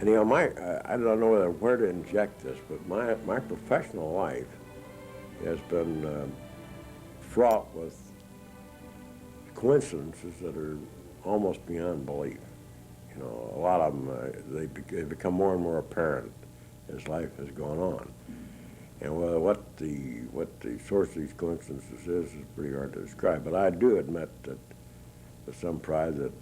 And you know, I don't know where to inject this, but my professional life has been fraught with coincidences that are almost beyond belief. You know, a lot of them, they become more and more apparent as life has gone on. And what the source of these coincidences is pretty hard to describe. But I do admit that with some pride that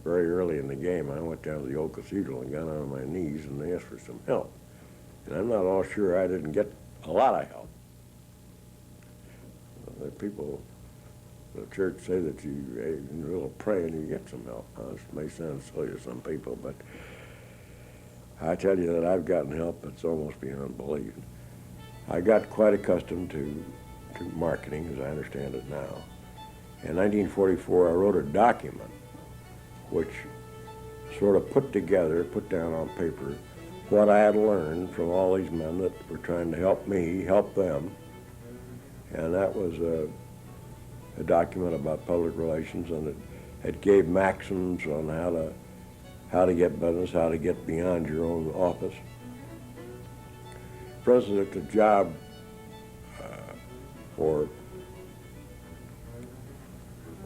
very early in the game, I went down to the old cathedral and got on my knees and asked for some help. And I'm not all sure I didn't get a lot of help. The people in the church say that you really pray and you get some help. Now, this may sound silly to some people, but I tell you that I've gotten help that's almost beyond belief. I got quite accustomed to marketing, as I understand it now. In 1944, I wrote a document which sort of put down on paper, what I had learned from all these men that were trying to help me, help them. And that was a document about public relations, and it gave maxims on how to get business, how to get beyond your own office. For instance, it's a job for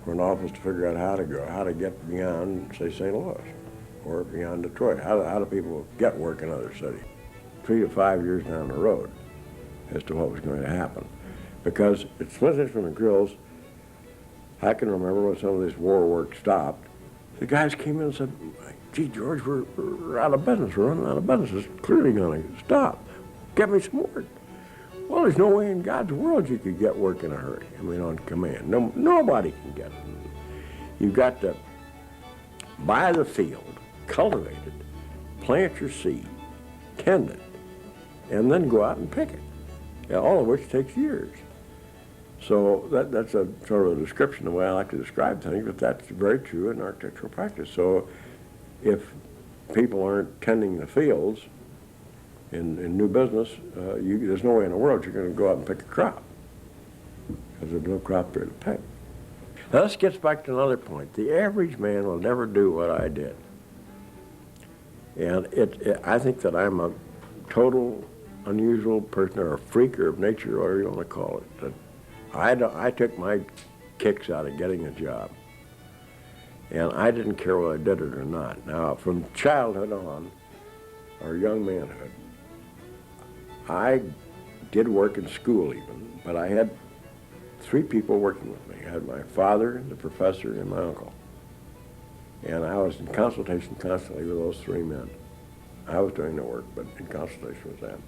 an office to figure out how to get beyond, say, St. Louis or beyond Detroit. How do people get work in other cities? 3 to 5 years down the road as to what was going to happen. Because it's split from the grills. I can remember when some of this war work stopped, the guys came in and said, gee, George, we're out of business. We're running out of business. It's clearly going to stop. Get me some work. Well, there's no way in God's world you could get work in a hurry. I mean, on command. No, nobody can get it. You've got to buy the field, cultivate it, plant your seed, tend it, and then go out and pick it. Yeah, all of which takes years. So that's a sort of a description of the way I like to describe things, but that's very true in architectural practice. So if people aren't tending the fields in new business, there's no way in the world you're going to go out and pick a crop, because there's no crop there to pick. Now this gets back to another point. The average man will never do what I did. And I think that I'm a total unusual person, or a freak, or of nature, or whatever you want to call it. That I took my kicks out of getting a job, and I didn't care whether I did it or not. Now, from childhood on, or young manhood, I did work in school even, but I had 3 people working with me. I had my father, the professor, and my uncle. And I was in consultation constantly with those 3 men. I was doing the work, but in consultation with them.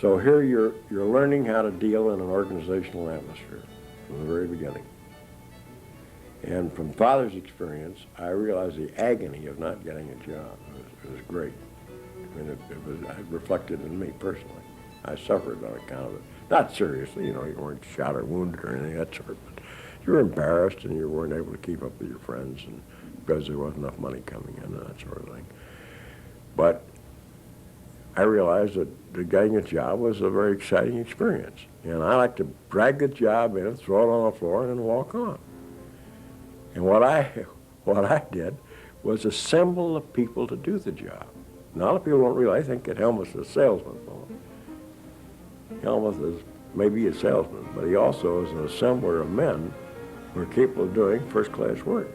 So here you're learning how to deal in an organizational atmosphere from the very beginning. And from Father's experience, I realized the agony of not getting a job. It was great. I mean, it reflected in me personally. I suffered on account of it. Not seriously, you know, you weren't shot or wounded or anything of that sort, but you were embarrassed and you weren't able to keep up with your friends, and because there wasn't enough money coming in and that sort of thing. But I realized that getting a job was a very exciting experience. And I like to drag the job in, throw it on the floor, and then walk on. And what I did was assemble the people to do the job. Now, a lot of people don't really think that Hellmuth is a salesman. Hellmuth is maybe a salesman, but he also is an assembler of men who are capable of doing first-class work.